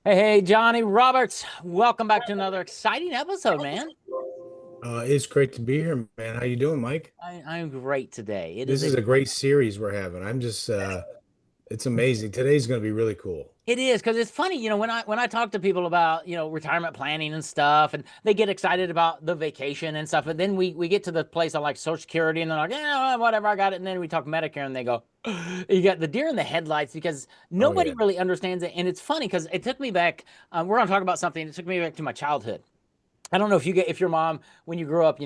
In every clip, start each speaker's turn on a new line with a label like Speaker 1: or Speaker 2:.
Speaker 1: Hey, Johnnie Roberts. Welcome back to another exciting episode, man.
Speaker 2: It's great to be here, man. How you doing, Mike?
Speaker 1: I'm great today. It is
Speaker 2: This
Speaker 1: a
Speaker 2: is a great series we're having. It's amazing. Today's going to be really cool.
Speaker 1: it is because it's funny, when I talk to people about, retirement planning and stuff, and they get excited about the vacation and stuff, but then we get to the place of like Social Security and they're like, yeah, whatever, I got it. And then we talk Medicare and they go, you got the deer in the headlights because
Speaker 2: Oh
Speaker 1: nobody
Speaker 2: yeah.
Speaker 1: really understands it. And it's funny because it took me back, we're going to talk about something, it took me back to my childhood. I don't know if your mom when you grew up,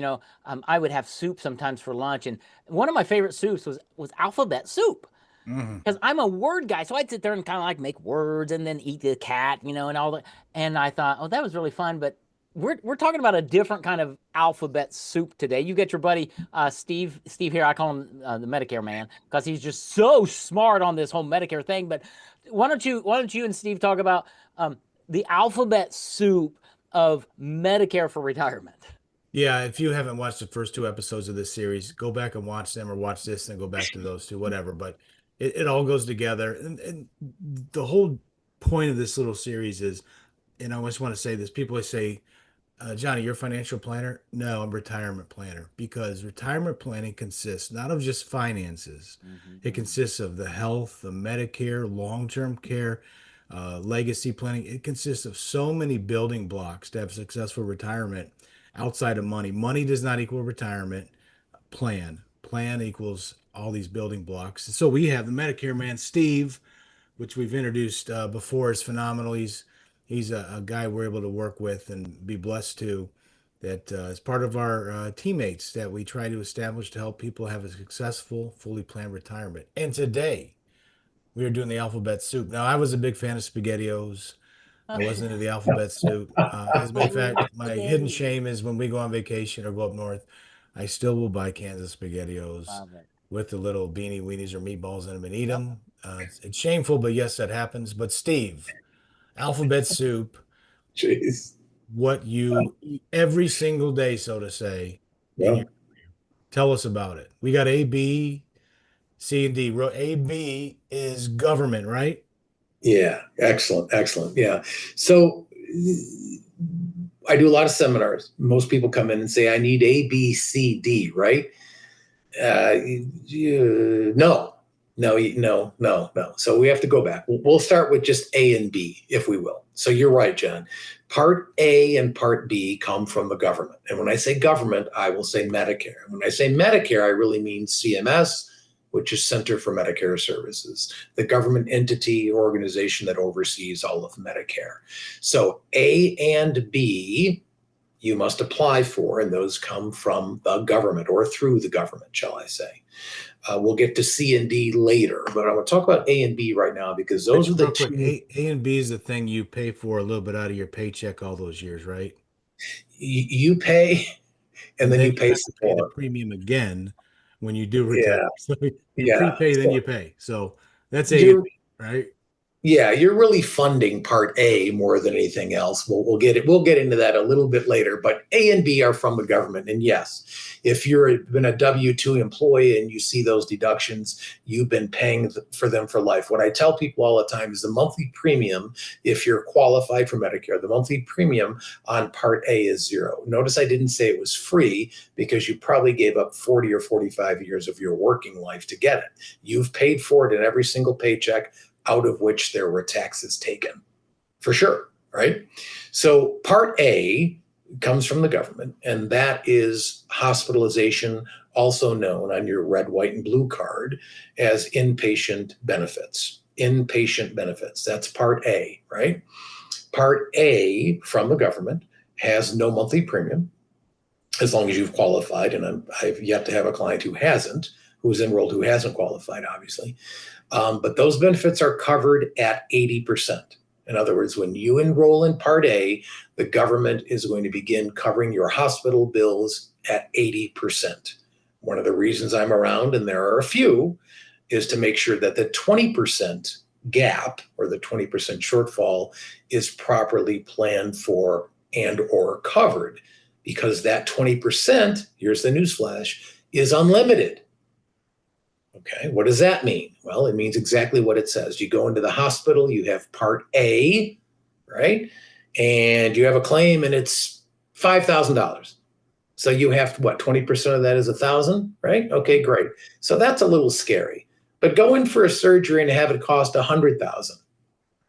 Speaker 1: I would have soup sometimes for lunch, and one of my favorite soups was alphabet soup
Speaker 2: hmm
Speaker 1: because I'm a word guy, so I'd sit there and kind of like make words and then eat the cat, and all that. And I thought, oh, that was really fun, but. We're talking about a different kind of alphabet soup today. You get your buddy Steve here. I call him the Medicare man because he's just so smart on this whole Medicare thing. But why don't you and Steve talk about the alphabet soup of Medicare for retirement.
Speaker 2: Yeah, if you haven't watched the first two episodes of this series, go back and watch them or watch this and go back to those two, whatever. But it all goes together. And the whole point of this little series is, and I always want to say this, people always say, Johnny, you're a financial planner? No, I'm a retirement planner because retirement planning consists not of just finances. It
Speaker 1: Mhm.
Speaker 2: consists of the health, the Medicare, long-term care, legacy planning. It consists of so many building blocks to have successful retirement outside of money. Money does not equal retirement. Plan equals all these building blocks. So we have the Medicare man, Steve, which we've introduced before, is phenomenal. He's a guy we're able to work with and be blessed to. That is part of our teammates that we try to establish to help people have a successful, fully planned retirement. And today we are doing the alphabet soup. Now, I was a big fan of SpaghettiOs. I wasn't into the alphabet soup. As a matter of fact,
Speaker 1: Oh,
Speaker 2: my hidden
Speaker 1: spaghetti.
Speaker 2: shame is when we go on vacation or go up north, I still will buy cans of SpaghettiOs
Speaker 1: Love it.
Speaker 2: with the little beanie weenies or meatballs in them and eat
Speaker 1: Yep.
Speaker 2: them. It's shameful, but yes, that happens. But Steve, alphabet soup,
Speaker 3: Jeez.
Speaker 2: what you eat every single day, so to say, in your
Speaker 3: Well,
Speaker 2: tell us about it. We got A, B, C, and D. A, B is government, right?
Speaker 3: yeah, excellent, excellent. Yeah. So I do a lot of seminars. Most people come in and say, I need A, B, C, D, right? No, no. So we have to go back. We'll start with just A and B, if we will. So you're right, John. Part A and Part B come from the government. And when I say government, I will say Medicare. When I say Medicare, I really mean CMS, which is Center for Medicare Services, the government entity or organization that oversees all of Medicare. So A and B you must apply for, and those come from the government or through the government, shall I say. We'll get to C and D later, but I'm going to talk about A and B right now because those are the
Speaker 2: Real quick,
Speaker 3: two
Speaker 2: A and B is the thing you pay for a little bit out of your paycheck all those years, right?
Speaker 3: you pay and
Speaker 2: And
Speaker 3: then
Speaker 2: then
Speaker 3: you
Speaker 2: you
Speaker 3: pay
Speaker 2: have to
Speaker 3: some
Speaker 2: pay the
Speaker 3: more.
Speaker 2: premium again when you do retire.
Speaker 3: Yeah,
Speaker 2: So you
Speaker 3: yeah.
Speaker 2: prepay, then
Speaker 3: So
Speaker 2: you pay. So that's A and
Speaker 3: you're
Speaker 2: B, right?
Speaker 3: Yeah, you're really funding part A more than anything else. We'll get into that a little bit later, but A and B are from the government. And yes, if you've been a W-2 employee and you see those deductions, you've been paying for them for life. What I tell people all the time is the monthly premium, if you're qualified for Medicare, the monthly premium on part A is zero. Notice I didn't say it was free because you probably gave up 40 or 45 years of your working life to get it. You've paid for it in every single paycheck out of which there were taxes taken, for sure, right? So part A comes from the government, and that is hospitalization, also known on your red, white, and blue card as inpatient benefits. Inpatient benefits. That's part A, right? Part A from the government has no monthly premium as long as you've qualified, and I've yet to have a client who hasn't, who's enrolled who hasn't qualified, obviously. But those benefits are covered at 80%. In other words, when you enroll in Part A, the government is going to begin covering your hospital bills at 80%. One of the reasons I'm around, and there are a few, is to make sure that the 20% gap or the 20% shortfall is properly planned for and or covered because that 20%, here's the newsflash, is unlimited. Okay, what does that mean? Well, it means exactly what it says. You go into the hospital, you have part A, right? And you have a claim and it's $5,000. So you have what, 20% of that is 1,000, right? Okay, great. So that's a little scary. But go in for a surgery and have it cost 100,000.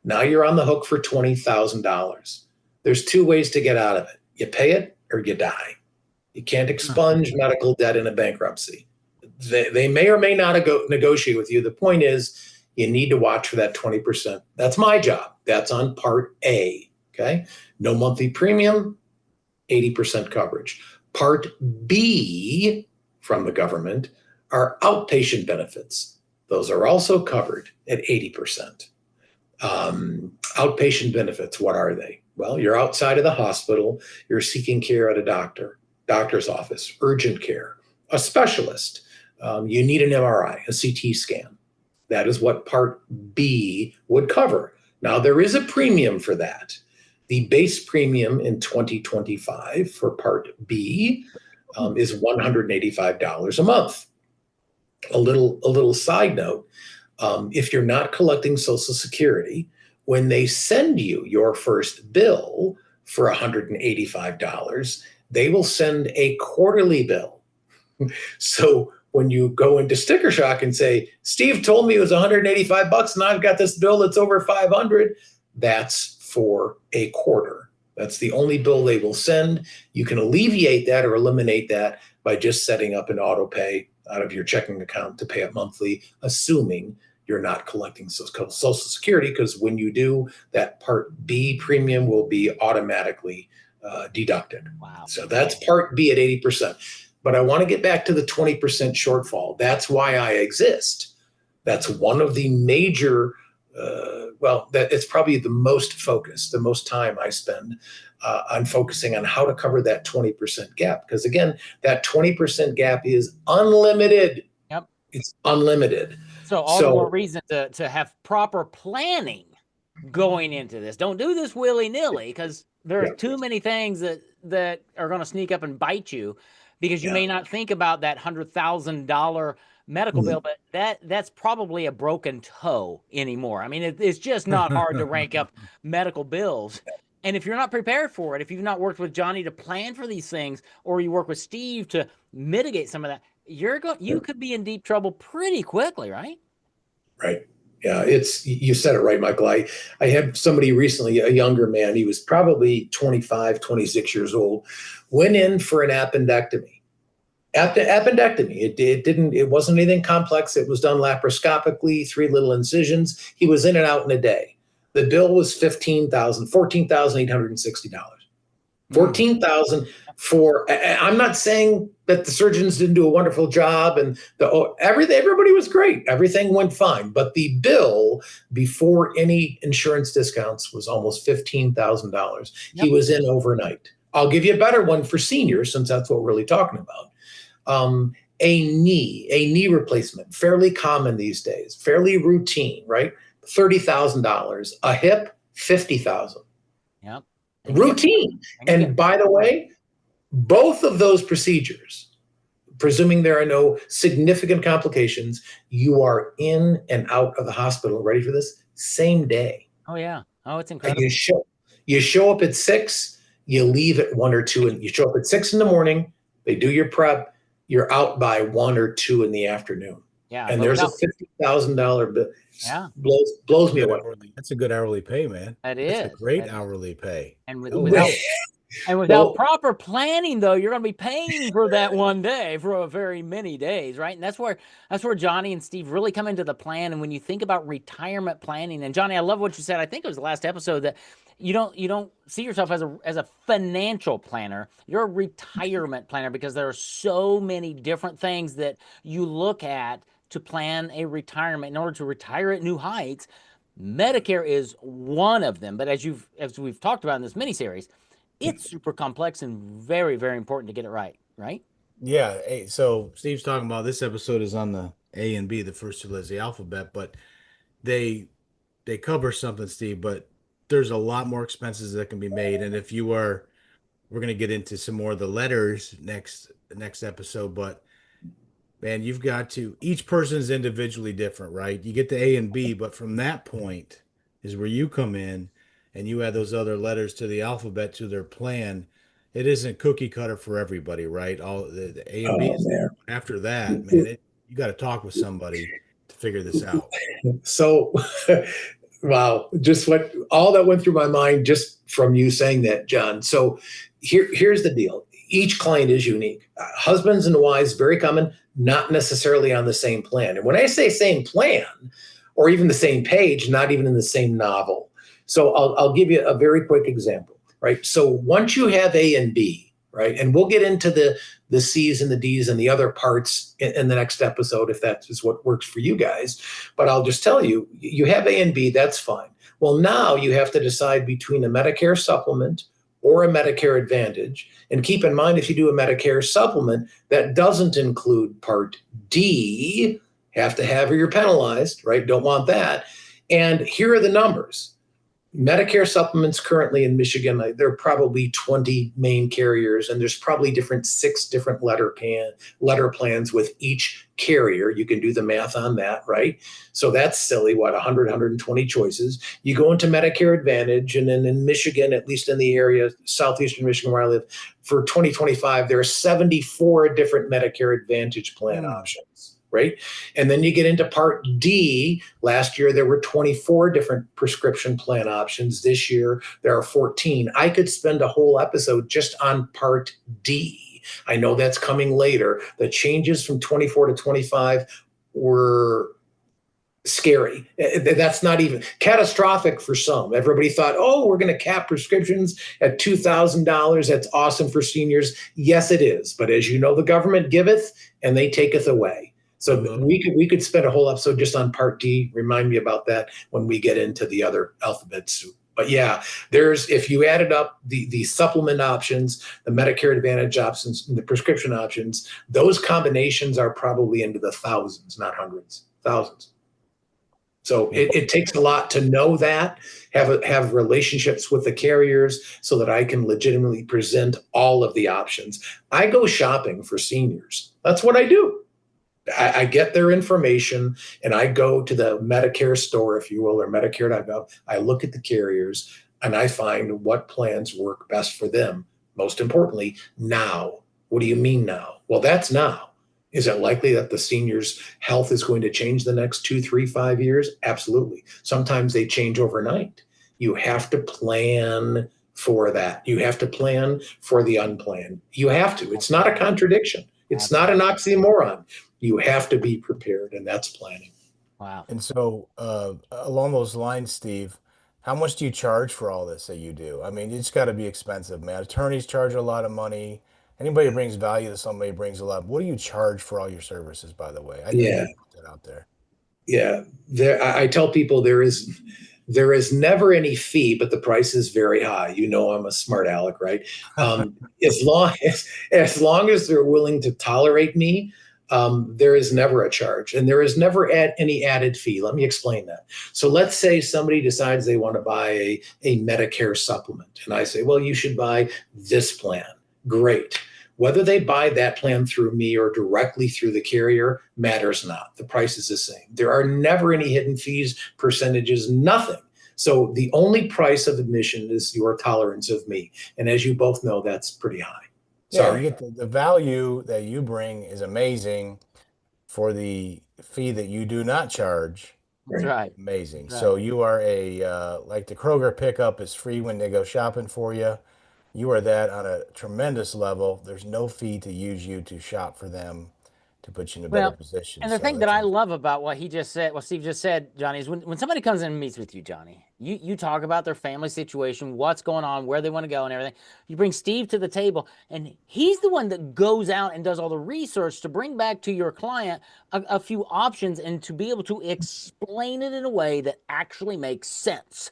Speaker 3: Now you're on the hook for $20,000. There's two ways to get out of it. You pay it or you die. You can't expunge medical debt in a bankruptcy. They may or may not negotiate with you. The point is, you need to watch for that 20%. That's my job. That's on part A. Okay. No monthly premium, 80% coverage. Part B from the government are outpatient benefits. Those are also covered at 80%. Outpatient benefits, what are they? Well, you're outside of the hospital, you're seeking care at a doctor's office, urgent care, a specialist. You need an MRI, a CT scan. That is what Part B would cover. Now, there is a premium for that. The base premium in 2025 for Part B is $185 a month. A little side note, if you're not collecting Social Security, when they send you your first bill for $185, they will send a quarterly bill. So when you go into sticker shock and say, Steve told me it was $185 and I've got this bill that's over 500, that's for a quarter. That's the only bill they will send. You can alleviate that or eliminate that by just setting up an auto pay out of your checking account to pay it monthly, assuming you're not collecting Social Security, because when you do, that Part B premium will be automatically deducted.
Speaker 1: Wow.
Speaker 3: So that's Part B at 80%. But I want to get back to the 20% shortfall. That's why I exist. That's one of the major, that it's probably the most focus, the most time I spend on focusing on how to cover that 20% gap. Because again, that 20% gap is unlimited.
Speaker 1: Yep.
Speaker 3: It's unlimited.
Speaker 1: So all the more reason to have proper planning going into this. Don't do this willy-nilly, because there's too many things that are going to sneak up and bite you, because you may not think about that $100,000 medical bill, but that's probably a broken toe anymore. I mean, it's just not hard to rank up medical bills. And if you're not prepared for it, if you've not worked with Johnny to plan for these things, or you work with Steve to mitigate some of that, you could be in deep trouble pretty quickly, right?
Speaker 3: Right. Yeah, you said it right, Michael. I had somebody recently, a younger man, he was probably 25, 26 years old, went in for an appendectomy. Appendectomy. It wasn't anything complex. It was done laparoscopically, 3 little incisions. He was in and out in a day. The bill was $14,860. 14,000 for, I'm not saying that the surgeons didn't do a wonderful job and everybody was great. Everything went fine. But the bill before any insurance discounts was almost $15,000. He was in overnight. I'll give you a better one for seniors, since that's what we're really talking about. A knee replacement, fairly common these days, fairly routine, right? $30,000. A hip, $50,000.
Speaker 1: Yep.
Speaker 3: Routine. And by the way, both of those procedures, presuming there are no significant complications, you are in and out of the hospital, ready for this, same day.
Speaker 1: Oh, yeah. Oh, it's incredible.
Speaker 3: And you show up at 6, you leave at 1 or 2, and you show up at 6 in the morning, they do your prep, you're out by 1 or 2 in the afternoon.
Speaker 1: Yeah.
Speaker 3: And there's a $50,000 bill.
Speaker 1: Yeah.
Speaker 3: Blows me away.
Speaker 2: That's a good hourly pay, man.
Speaker 1: That is.
Speaker 2: That's a great hourly pay.
Speaker 1: And without proper planning, though, you're going to be paying for that one day for a very many days, right? And that's where Johnny and Steve really come into the plan. And when you think about retirement planning, and Johnny, I love what you said. I think it was the last episode that you don't see yourself as a financial planner. You're a retirement planner, because there are so many different things that you look at to plan a retirement in order to retire at new heights. Medicare is one of them, but as we've talked about in this miniseries, it's super complex and very, very important to get it right, right?
Speaker 2: Yeah. Hey, so Steve's talking about this episode is on the A and B, the first 2 letters of the alphabet, but they cover something, Steve, but there's a lot more expenses that can be made. And we're going to get into some more of the letters next episode, but man, you've got to, each person's individually different, right? You get the A and B, but from that point is where you come in and you add those other letters to the alphabet to their plan, it isn't cookie cutter for everybody, right? All the A and B
Speaker 3: Oh
Speaker 2: is
Speaker 3: man.
Speaker 2: after that, man. You got to talk with somebody to figure this out.
Speaker 3: So, wow, just what all that went through my mind just from you saying that, John. So, here's the deal. Each client is unique. Husbands and wives, very common, not necessarily on the same plan. And when I say same plan, or even the same page, not even in the same novel. So, I'll give you a very quick example, right? So, once you have A and B, right, and we'll get into the C's and the D's and the other parts in the next episode if that is what works for you guys. But I'll just tell you, you have A and B, that's fine. Well, now you have to decide between a Medicare supplement or a Medicare Advantage. And keep in mind, if you do a Medicare supplement, that doesn't include Part D. Have to have or you're penalized, right? Don't want that. And here are the numbers. Medicare supplements currently in Michigan, there are probably 20 main carriers, and there's probably six different letter plans with each carrier. You can do the math on that, right? So that's silly, what, 100, 120 choices. You go into Medicare Advantage, and then in Michigan, at least in the area, southeastern Michigan where I live, for 2025, there are 74 different Medicare Advantage plan options. Right. And then you get into Part D. Last year, there were 24 different prescription plan options. This year, there are 14. I could spend a whole episode just on Part D. I know that's coming later. The changes from 24 to 25 were scary. That's not even catastrophic for some. Everybody thought, oh, we're going to cap prescriptions at $2,000. That's awesome for seniors. Yes, it is. But as you know, the government giveth and they taketh away. So we could spend a whole episode just on Part D. Remind me about that when we get into the other alphabet soup. But yeah, if you added up the supplement options, the Medicare Advantage options, and the prescription options, those combinations are probably into the thousands, not hundreds, thousands. So it takes a lot to know that, have relationships with the carriers so that I can legitimately present all of the options. I go shopping for seniors. That's what I do. I get their information and I go to the Medicare store, if you will, or Medicare.gov. I look at the carriers and I find what plans work best for them. Most importantly, now. What do you mean now? Well, that's now. Is it likely that the senior's health is going to change the next 2, 3, 5 years? Absolutely. Sometimes they change overnight. You have to plan for that. You have to plan for the unplanned. You have to. It's not a contradiction. It's not an oxymoron. You have to be prepared, and that's planning.
Speaker 1: Wow.
Speaker 2: And so, along those lines, Steve, how much do you charge for all this that you do? I mean, it's got to be expensive, man. Attorneys charge a lot of money. Anybody who brings value to somebody brings a lot. What do you charge for all your services, by the way? I need to put that out there.
Speaker 3: Yeah. I tell people there is never any fee, but the price is very high. You know, I'm a smart aleck, right? As long as they're willing to tolerate me, there is never a charge, and there is never any added fee. Let me explain that. So let's say somebody decides they want to buy a Medicare supplement, and I say, well, you should buy this plan. Great. Whether they buy that plan through me or directly through the carrier matters not. The price is the same. There are never any hidden fees, percentages, nothing. So the only price of admission is your tolerance of me. And as you both know, that's pretty high. Sorry.
Speaker 2: Yeah, you get the value that you bring is amazing for the fee that you do not charge.
Speaker 1: That's right.
Speaker 2: Amazing.
Speaker 1: That's right.
Speaker 2: So you are like the Kroger pickup is free when they go shopping for you. You are that on a tremendous level. There's no fee to use you to shop for them to put you in a better position.
Speaker 1: And the
Speaker 2: So
Speaker 1: thing that
Speaker 2: that's
Speaker 1: I love about what he just said, what Steve just said, Johnny, is when somebody comes in and meets with you, Johnny, you talk about their family situation, what's going on, where they want to go and everything. You bring Steve to the table, and he's the one that goes out and does all the research to bring back to your client a few options and to be able to explain it in a way that actually makes sense,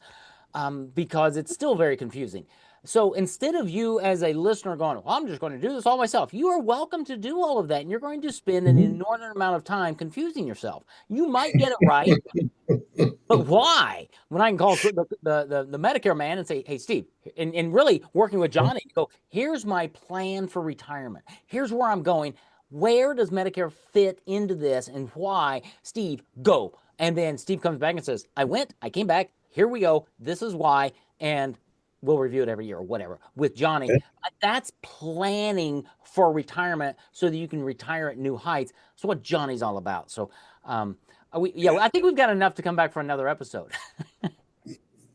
Speaker 1: because it's still very confusing. So instead of you as a listener going, well, I'm just going to do this all myself, you are welcome to do all of that. And you're going to spend an inordinate amount of time confusing yourself. You might get it right, but why? When I can call the Medicare man and say, hey, Steve, and really working with Johnny, go, here's my plan for retirement. Here's where I'm going. Where does Medicare fit into this and why? Steve, go. And then Steve comes back and says, I went, I came back. here we go. This is why. And we'll review it every year or whatever with Johnny.
Speaker 3: Okay.
Speaker 1: That's planning for retirement so that you can retire at new heights. That's what Johnny's all about. So, I think we've got enough to come back for another episode.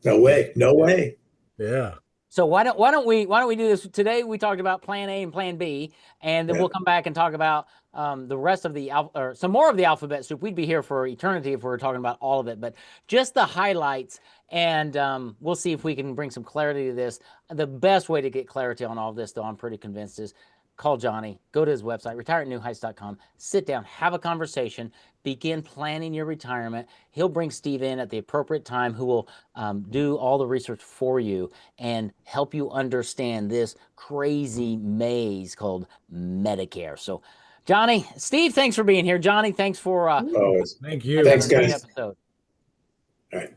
Speaker 3: No way. No way.
Speaker 2: Yeah.
Speaker 1: So why don't we do this today? We talked about Plan A and Plan B, and then we'll come back and talk about the rest of the or some more of the alphabet soup. We'd be here for eternity if we were talking about all of it, but just the highlights, and we'll see if we can bring some clarity to this. The best way to get clarity on all of this, though, I'm pretty convinced, is call Johnny, go to his website, retireatnewheights.com, sit down, have a conversation, begin planning your retirement. He'll bring Steve in at the appropriate time, who will do all the research for you and help you understand this crazy maze called Medicare. So, Johnny, Steve, thanks for being here. Johnny, thanks for
Speaker 3: Always.
Speaker 2: Thank you.
Speaker 3: Thanks,
Speaker 1: a great
Speaker 3: guys.
Speaker 1: episode.
Speaker 3: All right.